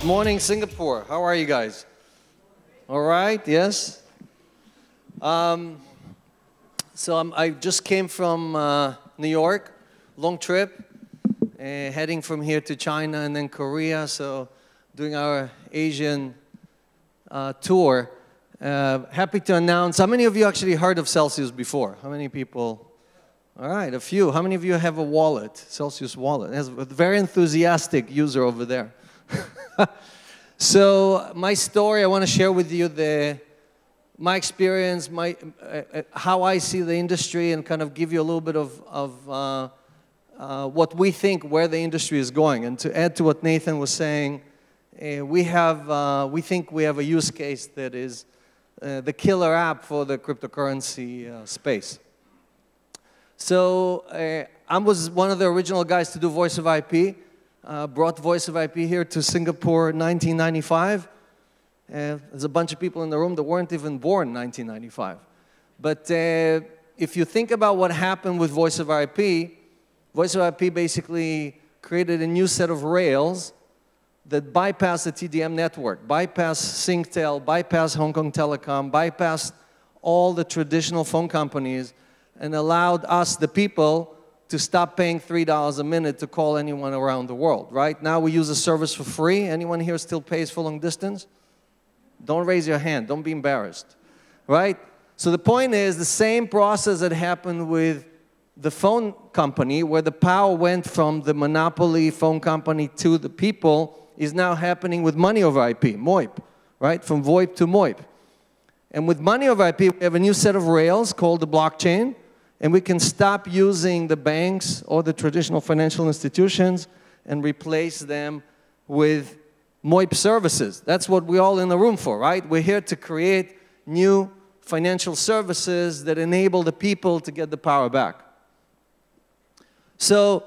morning, Singapore. How are you guys? All right, yes? I just came from New York, long trip, heading from here to China and then Korea, so doing our Asian tour. Happy to announce, how many of you actually heard of Celsius before? How many people? All right, a few. How many of you have a wallet, Celsius wallet? There's a very enthusiastic user over there. So my story, I want to share with you my experience, how I see the industry, and kind of give you a little bit of what we think where the industry is going. And to add to what Nathan was saying, we think we have a use case that is the killer app for the cryptocurrency space. So I was one of the original guys to do voice of IP. Brought voice of IP here to Singapore in 1995. There's a bunch of people in the room that weren't even born in 1995. But if you think about what happened with voice of IP basically created a new set of rails that bypass the TDM network, bypass Singtel, bypass Hong Kong Telecom, bypass all the traditional phone companies, and allowed us, the people, to stop paying $3 a minute to call anyone around the world, right? Now we use a service for free. Anyone here still pays for long distance? Don't raise your hand. Don't be embarrassed, right? So the point is, the same process that happened with the phone company, where the power went from the monopoly phone company to the people, is now happening with money over IP, MOIP, right? From VoIP to MOIP. And with money over IP, we have a new set of rails called the blockchain, and we can stop using the banks or the traditional financial institutions and replace them with MOIP services. That's what we're all in the room for, right? We're here to create new financial services that enable the people to get the power back. So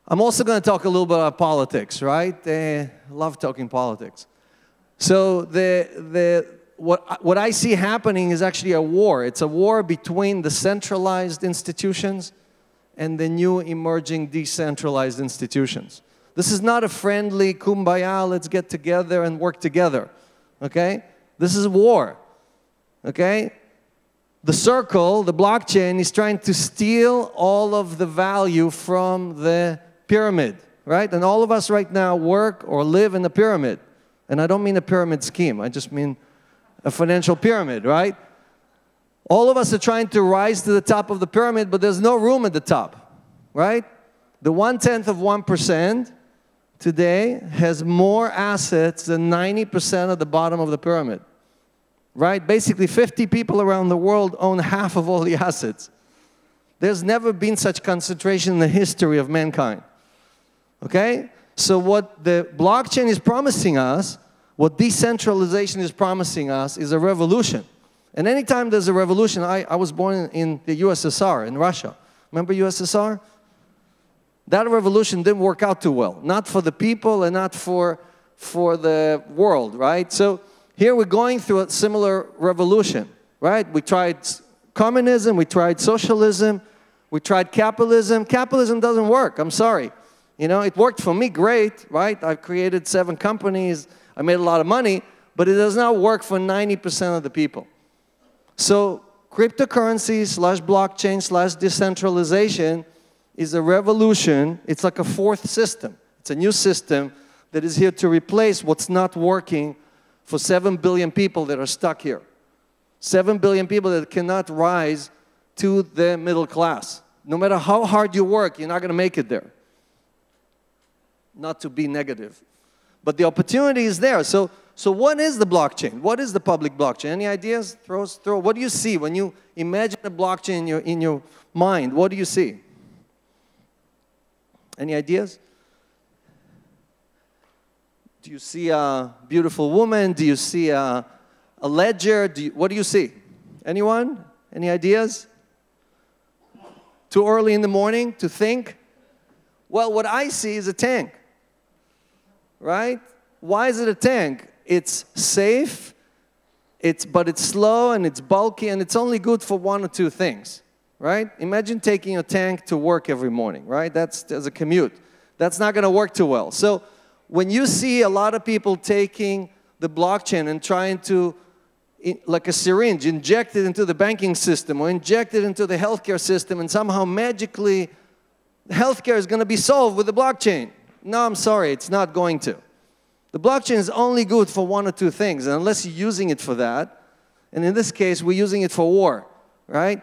I'm also going to talk a little bit about politics, right? I love talking politics. So what I see happening is actually a war. It's a war between the centralized institutions and the new emerging decentralized institutions. This is not a friendly kumbaya, let's get together and work together, okay? This is war, okay? The circle, the blockchain, is trying to steal all of the value from the pyramid, right? And all of us right now work or live in a pyramid. And I don't mean a pyramid scheme, I just mean a financial pyramid, right? All of us are trying to rise to the top of the pyramid, but there's no room at the top, right? The 1/10 of 1% today has more assets than 90% of the bottom of the pyramid, right? Basically, 50 people around the world own half of all the assets. There's never been such concentration in the history of mankind, okay? So what the blockchain is promising us, what decentralization is promising us, is a revolution. And anytime there's a revolution, I was born in the USSR, in Russia. Remember USSR? That revolution didn't work out too well. Not for the people and not for the world, right? So here we're going through a similar revolution, right? We tried communism, we tried socialism, we tried capitalism. Capitalism doesn't work, I'm sorry. You know, it worked for me great, right? I've created 7 companies, I made a lot of money, but it does not work for 90% of the people. So cryptocurrency / blockchain / decentralization is a revolution. It's like a fourth system. It's a new system that is here to replace what's not working for 7 billion people that are stuck here. 7 billion people that cannot rise to the middle class. No matter how hard you work, you're not going to make it there. Not to be negative. But the opportunity is there. So what is the blockchain? What is the public blockchain? Any ideas? Throw. What do you see when you imagine a blockchain in your mind? What do you see? Any ideas? Do you see a beautiful woman? Do you see a ledger? What do you see? Anyone? Any ideas? Too early in the morning to think? Well, what I see is a tank. Right? Why is it a tank? It's safe, but it's slow and it's bulky and it's only good for 1 or 2 things, right? Imagine taking a tank to work every morning, right? That's as a commute. That's not going to work too well. So when you see a lot of people taking the blockchain and trying to, like a syringe, inject it into the banking system or inject it into the healthcare system, and somehow magically healthcare is going to be solved with the blockchain. No, I'm sorry, it's not going to. The blockchain is only good for one or two things, and unless you're using it for that, and in this case, we're using it for war, right?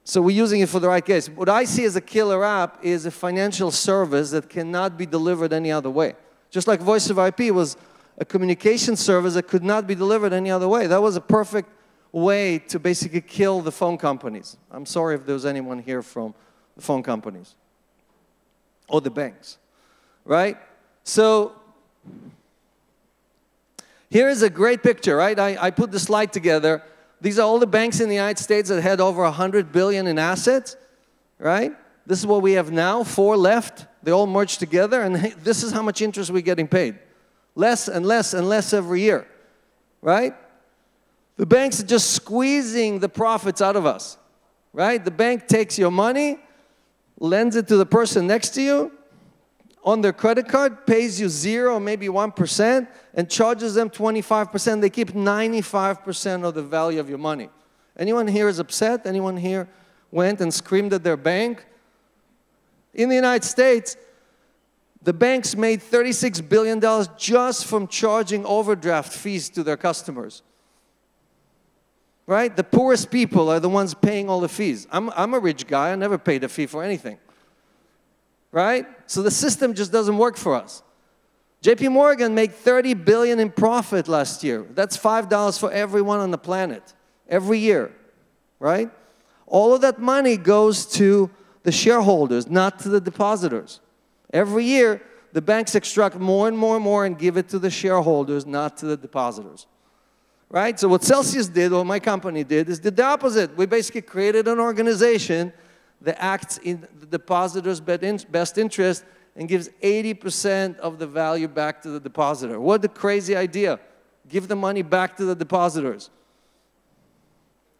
So we're using it for the right case. What I see as a killer app is a financial service that cannot be delivered any other way. Just like voice over IP was a communication service that could not be delivered any other way. That was a perfect way to basically kill the phone companies. I'm sorry if there's anyone here from the phone companies or the banks, right? So here is a great picture, right? I put the slide together. These are all the banks in the United States that had over 100 billion in assets, right? This is what we have now, 4 left. They all merged together, and this is how much interest we're getting paid. Less and less and less every year, right? The banks are just squeezing the profits out of us, right? The bank takes your money, lends it to the person next to you on their credit card, pays you 0, maybe 1%, and charges them 25%. They keep 95% of the value of your money. Anyone here is upset? Anyone here went and screamed at their bank? In the United States, the banks made $36 billion just from charging overdraft fees to their customers. Right? The poorest people are the ones paying all the fees. I'm a rich guy. I never paid a fee for anything. Right? So the system just doesn't work for us. JP Morgan made $30 billion in profit last year. That's $5 for everyone on the planet, every year. Right? All of that money goes to the shareholders, not to the depositors. Every year, the banks extract more and more and more and give it to the shareholders, not to the depositors. Right? So what Celsius did, or my company did, is did the opposite. We basically created an organization that acts in the depositor's best interest and gives 80% of the value back to the depositor. What a crazy idea. Give the money back to the depositors.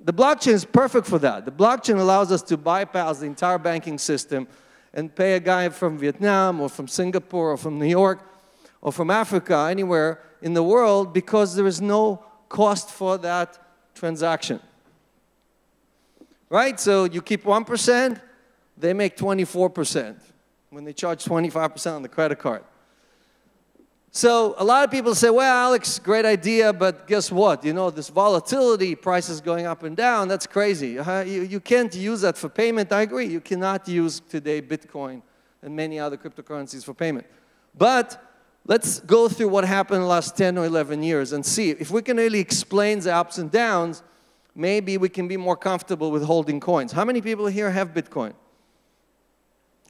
The blockchain is perfect for that. The blockchain allows us to bypass the entire banking system and pay a guy from Vietnam or from Singapore or from New York or from Africa, anywhere in the world, because there is no cost for that transaction. Right? So you keep 1%, they make 24% when they charge 25% on the credit card. So a lot of people say, well, Alex, great idea, but guess what? You know, this volatility, prices going up and down, that's crazy. You can't use that for payment. I agree. You cannot use today Bitcoin and many other cryptocurrencies for payment. But let's go through what happened in the last 10 or 11 years and see if we can really explain the ups and downs. Maybe we can be more comfortable with holding coins. How many people here have Bitcoin?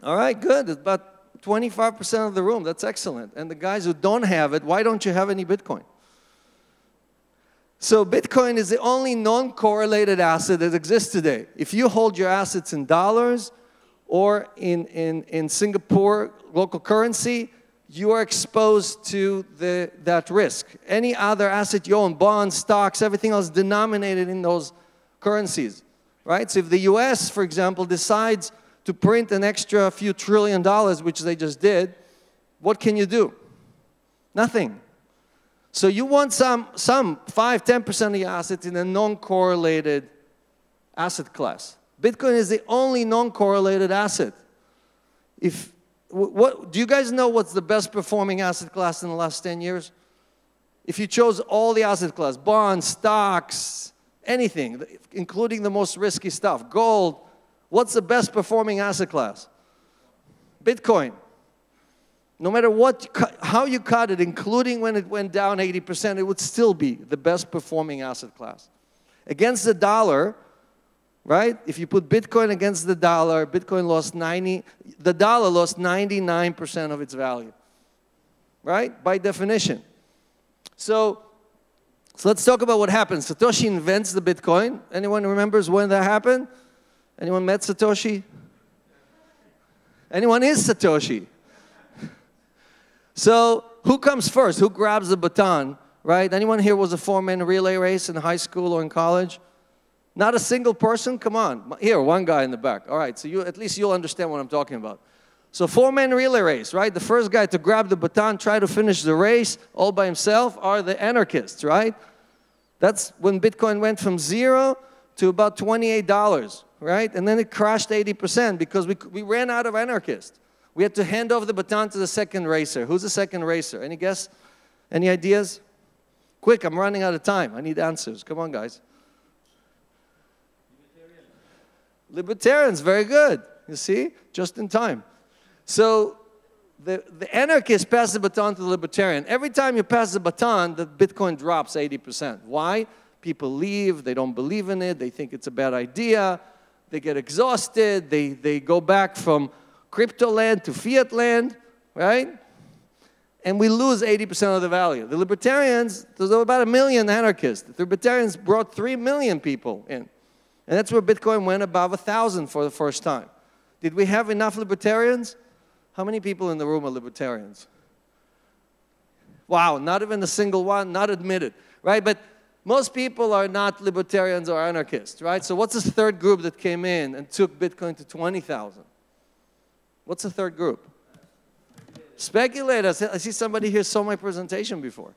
All right, good. It's about 25% of the room. That's excellent. And the guys who don't have it, why don't you have any Bitcoin? So Bitcoin is the only non-correlated asset that exists today. If you hold your assets in dollars or in Singapore local currency, you are exposed to that risk. Any other asset you own, bonds, stocks, everything else denominated in those currencies, right? So if the US, for example, decides to print an extra few $1 trillion, which they just did, what can you do? Nothing. So you want some 5–10% of your assets in a non-correlated asset class. Bitcoin is the only non-correlated asset. Do you guys know what's the best performing asset class in the last 10 years? If you chose all the asset class, bonds, stocks, anything, including the most risky stuff, gold, what's the best performing asset class? Bitcoin. No matter how you cut it, including when it went down 80%, it would still be the best performing asset class. Against the dollar, right? If you put Bitcoin against the dollar, the dollar lost 99% of its value, right? By definition. So let's talk about what happened. Satoshi invents the Bitcoin. Anyone remembers when that happened? Anyone met Satoshi? Anyone is Satoshi? So who comes first? Who grabs the baton, right? Anyone here was a 4-man relay race in high school or in college? Not a single person? Come on. Here, one guy in the back. All right, so at least you'll understand what I'm talking about. So four-man relay race, right? The first guy to grab the baton, try to finish the race all by himself are the anarchists, right? That's when Bitcoin went from 0 to about $28, right? And then it crashed 80% because we ran out of anarchists. We had to hand off the baton to the second racer. Who's the second racer? Any guess? Any ideas? Quick, I'm running out of time. I need answers. Come on, guys. Libertarians, very good. You see? Just in time. So the anarchists pass the baton to the libertarian. Every time you pass the baton, the Bitcoin drops 80%. Why? People leave. They don't believe in it. They think it's a bad idea. They get exhausted. They go back from crypto land to fiat land, right? And we lose 80% of the value. The libertarians, there's about 1 million anarchists. The libertarians brought 3 million people in. And that's where Bitcoin went above 1,000 for the first time. Did we have enough libertarians? How many people in the room are libertarians? Wow, not even a single one, not admitted, right? But most people are not libertarians or anarchists, right? So what's this third group that came in and took Bitcoin to 20,000? What's the third group? Speculators. I see somebody here saw my presentation before.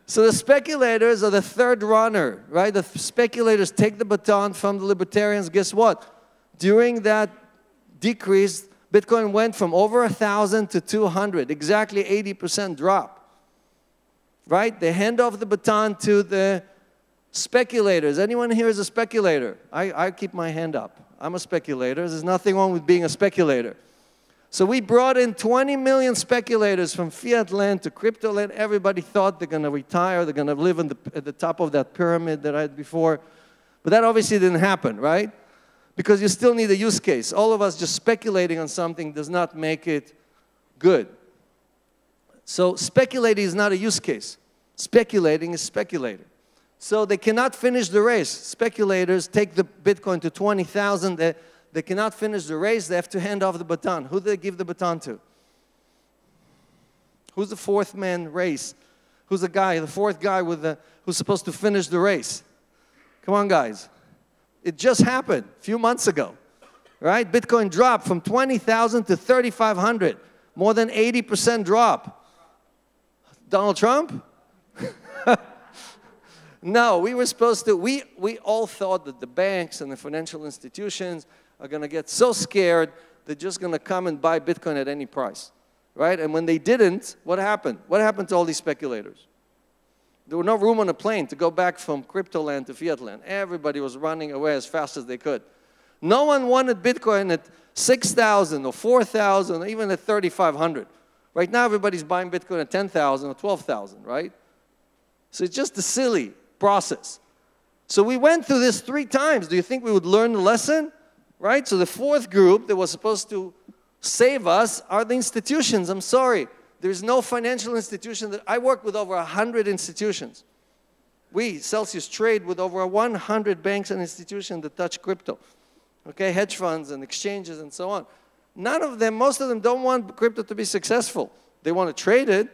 So the speculators are the third runner, right? The speculators take the baton from the libertarians. Guess what? During that decrease, Bitcoin went from over 1,000 to 200, exactly 80% drop, right? They hand off the baton to the speculators. Anyone here is a speculator? I keep my hand up. I'm a speculator. There's nothing wrong with being a speculator. So we brought in 20 million speculators from fiat land to crypto land. Everybody thought they're going to retire. They're going to live at the top of that pyramid that I had before. But that obviously didn't happen, right? Because you still need a use case. All of us just speculating on something does not make it good. So speculating is not a use case. Speculating is speculating. So they cannot finish the race. Speculators take the Bitcoin to 20,000. They cannot finish the race. They have to hand off the baton. Who do they give the baton to? Who's the fourth man race? Who's the guy, the fourth guy who's supposed to finish the race? Come on, guys. It just happened a few months ago, right? Bitcoin dropped from 20,000 to 3,500. More than 80% drop. Donald Trump? No, we were supposed to, we all thought that the banks and the financial institutions are going to get so scared, they're just going to come and buy Bitcoin at any price, right? And when they didn't, what happened? What happened to all these speculators? There was no room on a plane to go back from crypto land to fiat land. Everybody was running away as fast as they could. No one wanted Bitcoin at 6,000 or 4,000 or even at 3,500. Right now, everybody's buying Bitcoin at 10,000 or 12,000, right? So it's just a silly process. So we went through this 3 times. Do you think we would learn the lesson? Right? So the fourth group that was supposed to save us are the institutions. I'm sorry. There's no financial institution that I work with over 100 institutions. We, Celsius, trade with over 100 banks and institutions that touch crypto. Okay, hedge funds and exchanges and so on. None of them, most of them don't want crypto to be successful. They want to trade it,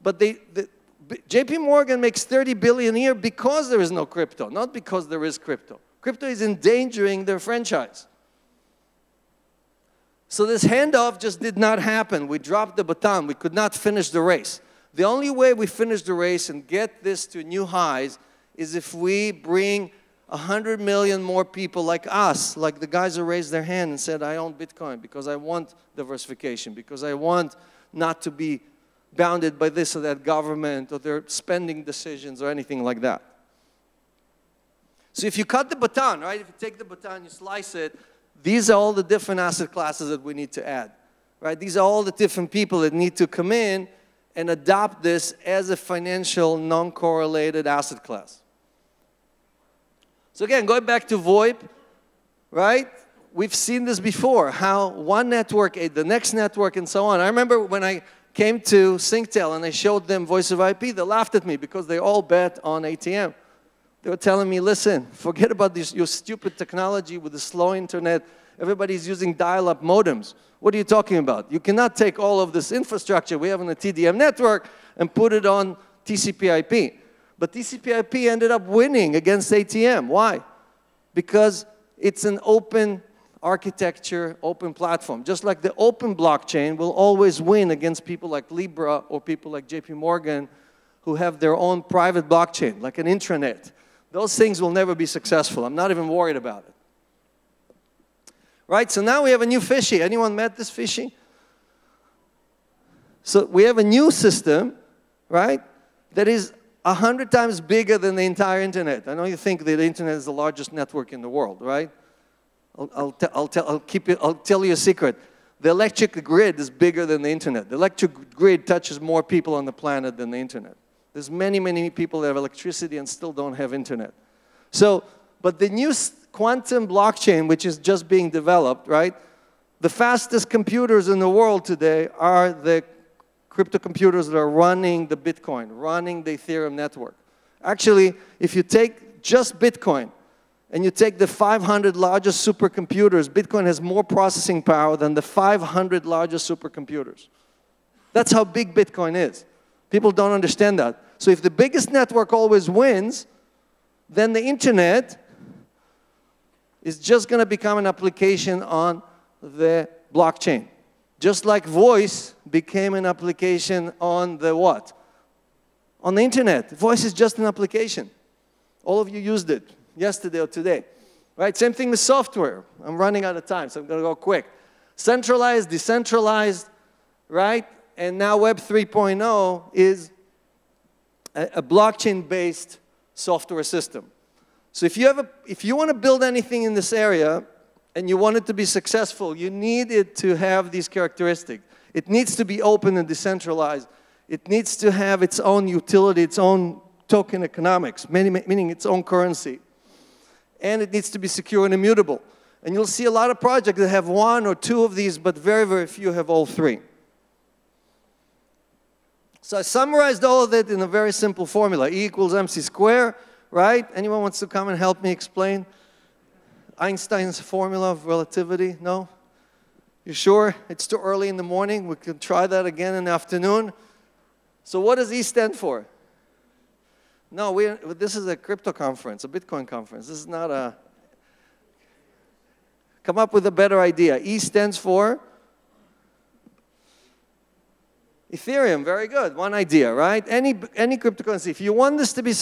but JP Morgan makes $30 billion a year because there is no crypto, not because there is crypto. Crypto is endangering their franchise. So this handoff just did not happen. We dropped the baton. We could not finish the race. The only way we finish the race and get this to new highs is if we bring 100 million more people like us, like the guys who raised their hand and said, I own Bitcoin because I want diversification, because I want not to be bounded by this or that government or their spending decisions or anything like that. So if you cut the baton, right, if you take the baton, you slice it, these are all the different asset classes that we need to add, right? These are all the different people that need to come in and adopt this as a financial non-correlated asset class. So again, going back to VoIP, right? We've seen this before, how one network ate the next network and so on. I remember when I came to Synctel and I showed them voice of IP, they laughed at me because they all bet on ATM. They were telling me, listen, forget about this, your stupid technology with the slow internet. Everybody's using dial-up modems. What are you talking about? You cannot take all of this infrastructure we have on the TDM network and put it on TCP/IP. But TCP/IP ended up winning against ATM. Why? Because it's an open architecture, open platform. Just like the open blockchain will always win against people like Libra or people like JP Morgan who have their own private blockchain, like an intranet. Those things will never be successful. I'm not even worried about it. Right, so now we have a new fishy. Anyone met this fishy? So we have a new system, right, that is 100 times bigger than the entire internet. I know you think that the internet is the largest network in the world, right? I'll tell you a secret. The electric grid is bigger than the internet. The electric grid touches more people on the planet than the internet. There's many, many people that have electricity and still don't have internet. So, but the new quantum blockchain, which is just being developed, right? The fastest computers in the world today are the crypto computers that are running the Bitcoin, running the Ethereum network. Actually, if you take just Bitcoin and you take the 500 largest supercomputers, Bitcoin has more processing power than the 500 largest supercomputers. That's how big Bitcoin is. People don't understand that. So if the biggest network always wins, then the internet is just going to become an application on the blockchain. Just like voice became an application on the what? On the internet. Voice is just an application. All of you used it yesterday or today. Right? Same thing with software. I'm running out of time, so I'm going to go quick. Centralized, decentralized, right? And now Web 3.0 is a blockchain-based software system. So if you want to build anything in this area, and you want it to be successful, you need it to have these characteristics. It needs to be open and decentralized. It needs to have its own utility, its own token economics, meaning its own currency. And it needs to be secure and immutable. And you'll see a lot of projects that have one or two of these, but very, very few have all three. So I summarized all of it in a very simple formula. E equals mc squared, right? Anyone wants to come and help me explain Einstein's formula of relativity? No? You sure? It's too early in the morning. We can try that again in the afternoon. So what does E stand for? No, this is a crypto conference, a Bitcoin conference. This is not a... Come up with a better idea. E stands for? Ethereum. Very good. One idea, right? Any cryptocurrency. If you want this to be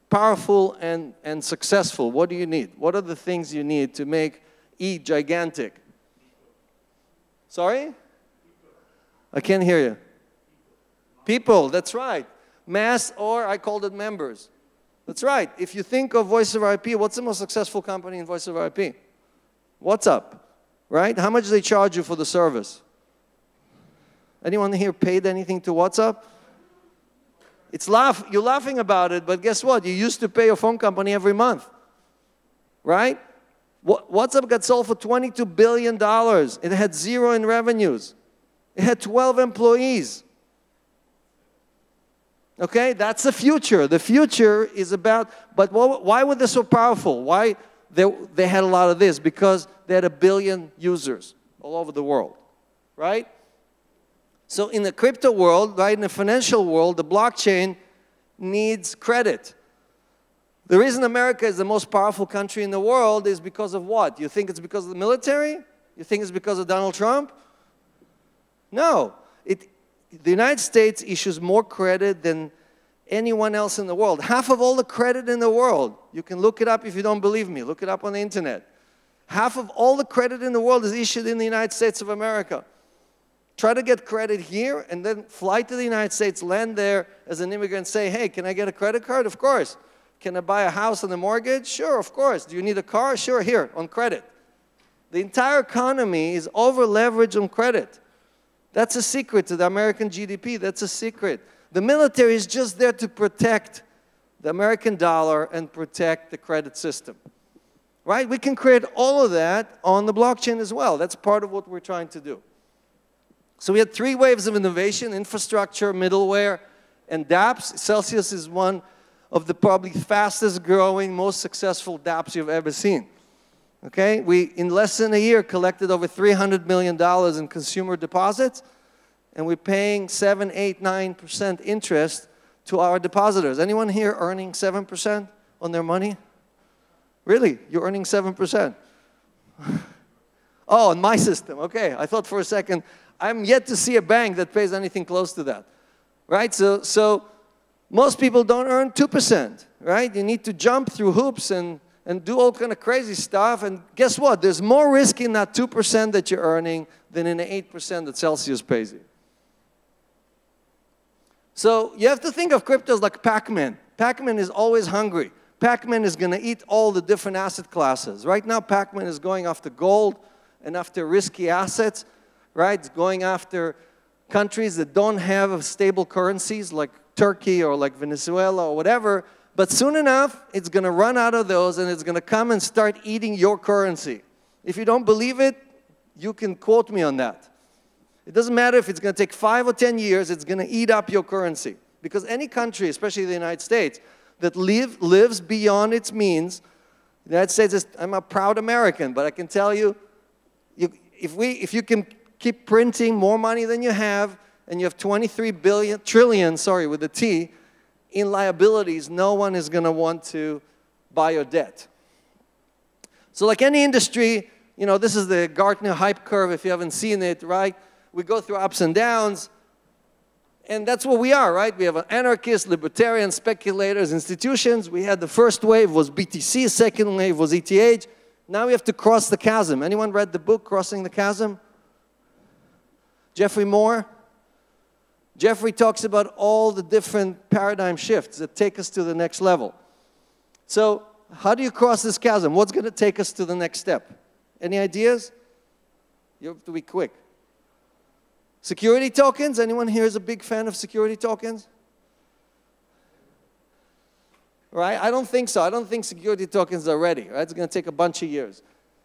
powerful and successful, what do you need? What are the things you need to make E gigantic? Sorry? I can't hear you. People, that's right. Mass, or I called it members. That's right. If you think of Voice over IP, what's the most successful company in Voice over IP? WhatsApp, right? How much do they charge you for the service? Anyone here paid anything to WhatsApp? You're laughing about it, but guess what? You used to pay your phone company every month, right? WhatsApp got sold for $22 billion. It had zero in revenues. It had 12 employees. Okay, that's the future. The future is about, but why were they so powerful? Why they had a lot of this? Because they had 1 billion users all over the world, right? So in the crypto world, right, in the financial world, the blockchain needs credit. The reason America is the most powerful country in the world is because of what? You think it's because of the military? You think it's because of Donald Trump? No. The United States issues more credit than anyone else in the world. Half of all the credit in the world, you can look it up if you don't believe me. Look it up on the internet. Half of all the credit in the world is issued in the United States of America. Try to get credit here and then fly to the United States, land there as an immigrant, say, hey, can I get a credit card? Of course. Can I buy a house on a mortgage? Sure, of course. Do you need a car? Sure, here, on credit. The entire economy is over-leveraged on credit. That's a secret to the American GDP. That's a secret. The military is just there to protect the American dollar and protect the credit system. Right? We can create all of that on the blockchain as well. That's part of what we're trying to do. So we had 3 waves of innovation: infrastructure, middleware, and dApps. Celsius is one of the probably fastest growing, most successful dApps you've ever seen. Okay? We, in less than a year, collected over $300 million in consumer deposits, and we're paying 7, 8, 9% interest to our depositors. Anyone here earning 7% on their money? Really? You're earning 7%? Oh, in my system. Okay, I thought for a second, I'm yet to see a bank that pays anything close to that. Right? So most people don't earn 2%. Right? You need to jump through hoops and do all kind of crazy stuff. And guess what? There's more risk in that 2% that you're earning than in the 8% that Celsius pays you. So you have to think of cryptos like Pac-Man. Pac-Man is always hungry. Pac-Man is going to eat all the different asset classes. Right now, Pac-Man is going after gold and after risky assets. Right? It's going after countries that don't have stable currencies like Turkey or like Venezuela or whatever. But soon enough, it's going to run out of those and it's going to come and start eating your currency. If you don't believe it, you can quote me on that. It doesn't matter if it's going to take 5 or 10 years, it's going to eat up your currency. Because any country, especially the United States, that lives beyond its means, the United States is, I'm a proud American, but I can tell you, if you can keep printing more money than you have, and you have 23 trillion, with a T, in liabilities, no one is going to want to buy your debt. So like any industry, you know, this is the Gartner hype curve if you haven't seen it, right? We go through ups and downs, and that's what we are, right? We have anarchists, libertarians, speculators, institutions. We had the first wave was BTC, second wave was ETH. Now we have to cross the chasm. Anyone read the book, Crossing the Chasm? Jeffrey Moore? Jeffrey talks about all the different paradigm shifts that take us to the next level. So how do you cross this chasm? What's going to take us to the next step? Any ideas? You have to be quick. Security tokens? Anyone here is a big fan of security tokens? Right? I don't think so. I don't think security tokens are ready. Right? It's going to take a bunch of years.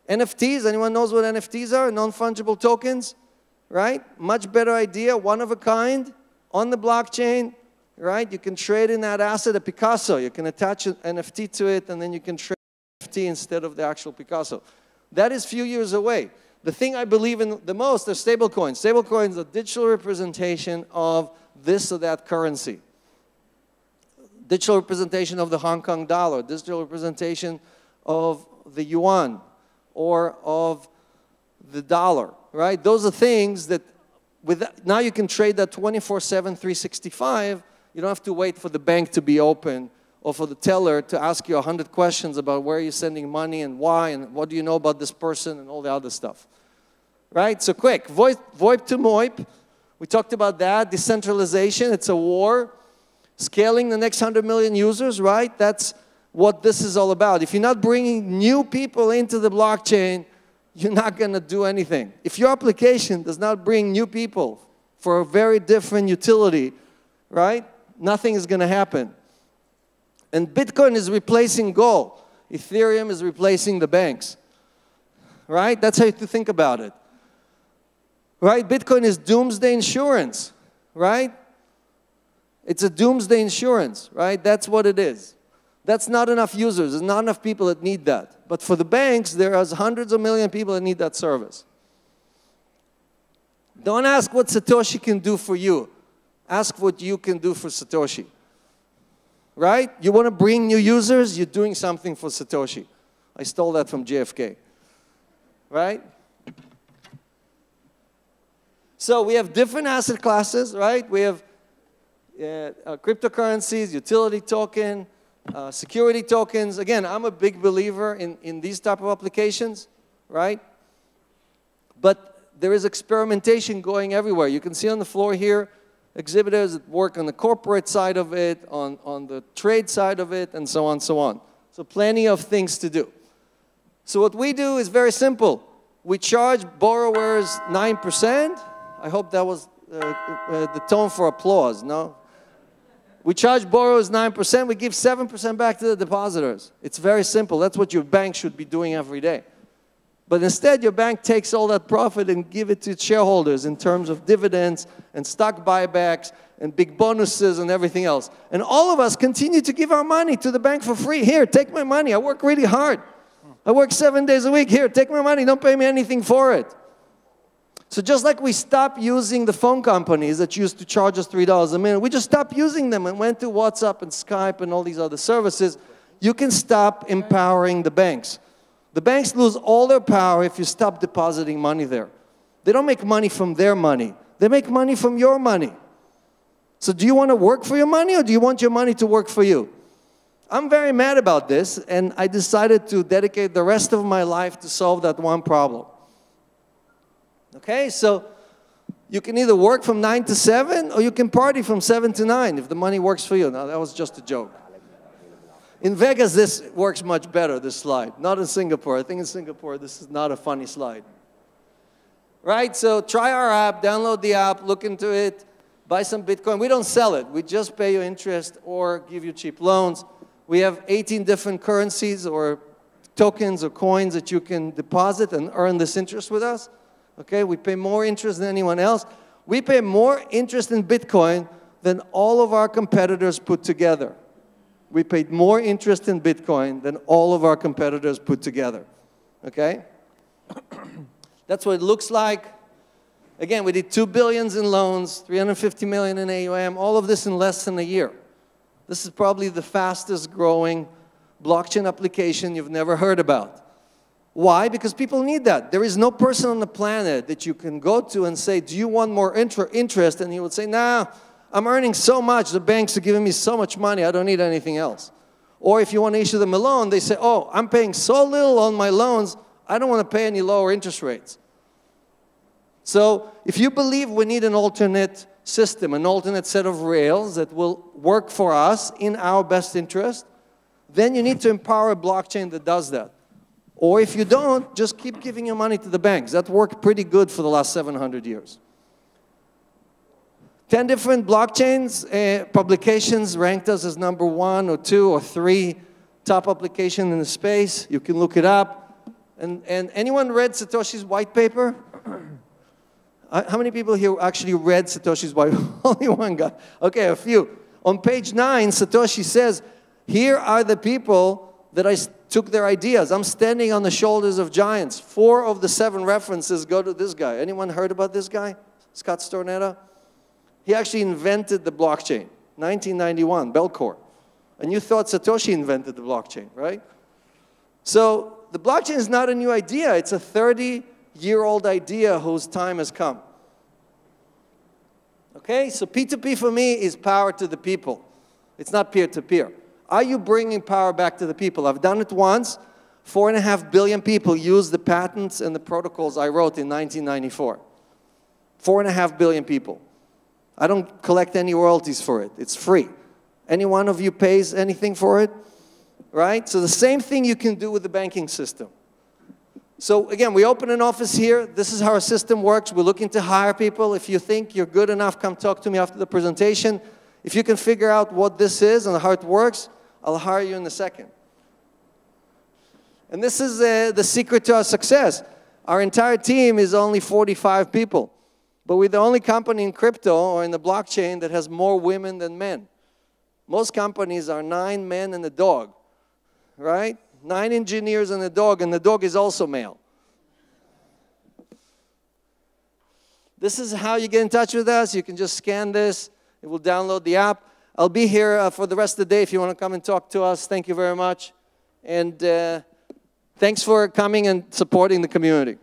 NFTs? Anyone knows what NFTs are? Non-fungible tokens? Right? Much better idea, one of a kind, on the blockchain, right? You can trade in that asset, a Picasso. You can attach an NFT to it, and then you can trade NFT instead of the actual Picasso. That is few years away. The thing I believe in the most are stablecoins. Stablecoins are digital representation of this or that currency. Digital representation of the Hong Kong dollar, digital representation of the yuan, or of the dollar. Right? Those are things that now you can trade that 24/7, 365. You don't have to wait for the bank to be open or for the teller to ask you 100 questions about where you're sending money and why and what do you know about this person and all the other stuff. Right? So quick, VoIP to MOIP. We talked about that. Decentralization, it's a war. Scaling the next 100 million users, right? That's what this is all about. If you're not bringing new people into the blockchain, you're not going to do anything. If your application does not bring new people for a very different utility, right, nothing is going to happen. And Bitcoin is replacing gold. Ethereum is replacing the banks, right? That's how you have to think about it, right? Bitcoin is doomsday insurance, right? It's a doomsday insurance, right? That's what it is. That's not enough users. There's not enough people that need that. But for the banks, there are hundreds of millions of people that need that service. Don't ask what Satoshi can do for you. Ask what you can do for Satoshi. Right? You want to bring new users? You're doing something for Satoshi. I stole that from JFK. Right? So we have different asset classes, right? We have cryptocurrencies, utility token, security tokens. Again, I'm a big believer in these type of applications, right? But there is experimentation going everywhere. You can see on the floor here, exhibitors that work on the corporate side of it, on the trade side of it, and so on, so on. So plenty of things to do. So what we do is very simple. We charge borrowers 9%. I hope that was the tone for applause, no? We charge borrowers 9%. We give 7% back to the depositors. It's very simple. That's what your bank should be doing every day. But instead, your bank takes all that profit and give it to its shareholders in terms of dividends and stock buybacks and big bonuses and everything else. And all of us continue to give our money to the bank for free. Here, take my money. I work really hard. I work 7 days a week. Here, take my money. Don't pay me anything for it. So just like we stopped using the phone companies that used to charge us $3 a minute, we just stopped using them and went to WhatsApp and Skype and all these other services. You can stop empowering the banks. The banks lose all their power if you stop depositing money there. They don't make money from their money. They make money from your money. So do you want to work for your money, or do you want your money to work for you? I'm very mad about this, and I decided to dedicate the rest of my life to solve that one problem. Okay, so you can either work from 9 to 7, or you can party from 7 to 9 if the money works for you. Now, that was just a joke. In Vegas, this works much better, this slide. Not in Singapore. I think in Singapore, this is not a funny slide. Right, so try our app, download the app, look into it, buy some Bitcoin. We don't sell it. We just pay you interest or give you cheap loans. We have 18 different currencies or tokens or coins that you can deposit and earn this interest with us. Okay, we pay more interest than anyone else. We pay more interest in Bitcoin than all of our competitors put together. We paid more interest in Bitcoin than all of our competitors put together. Okay? That's what it looks like. Again, we did $2 billion in loans, $350 million in AUM, all of this in less than a year. This is probably the fastest growing blockchain application you've never heard about. Why? Because people need that. There is no person on the planet that you can go to and say, do you want more interest? And he would say, nah, I'm earning so much. The banks are giving me so much money. I don't need anything else. Or if you want to issue them a loan, they say, oh, I'm paying so little on my loans, I don't want to pay any lower interest rates. So if you believe we need an alternate system, an alternate set of rails that will work for us in our best interest, then you need to empower a blockchain that does that. Or if you don't, just keep giving your money to the banks. That worked pretty good for the last 700 years. 10 different blockchains, publications ranked us as number 1 or 2 or 3 top application in the space. You can look it up. And anyone read Satoshi's white paper? How many people here actually read Satoshi's white paper? Only one guy. Okay, a few. On page 9, Satoshi says, here are the people that I took their ideas. I'm standing on the shoulders of giants. 4 of the 7 references go to this guy. Anyone heard about this guy? Scott Stornetta? He actually invented the blockchain, 1991, Belcore. And you thought Satoshi invented the blockchain, right? So the blockchain is not a new idea. It's a 30-year-old idea whose time has come. Okay, so P2P for me is power to the people. It's not peer-to-peer. Are you bringing power back to the people? I've done it once. 4.5 billion people use the patents and the protocols I wrote in 1994. 4.5 billion people. I don't collect any royalties for it. It's free. Any one of you pays anything for it? Right? So the same thing you can do with the banking system. So again, we open an office here. This is how our system works. We're looking to hire people. If you think you're good enough, come talk to me after the presentation. If you can figure out what this is and how it works, I'll hire you in a second. And this is the secret to our success. Our entire team is only 45 people. But we're the only company in crypto or in the blockchain that has more women than men. Most companies are 9 men and a dog, right? 9 engineers and the dog is also male. This is how you get in touch with us. You can just scan this. It will download the app. I'll be here for the rest of the day if you want to come and talk to us. Thank you very much. And thanks for coming and supporting the community.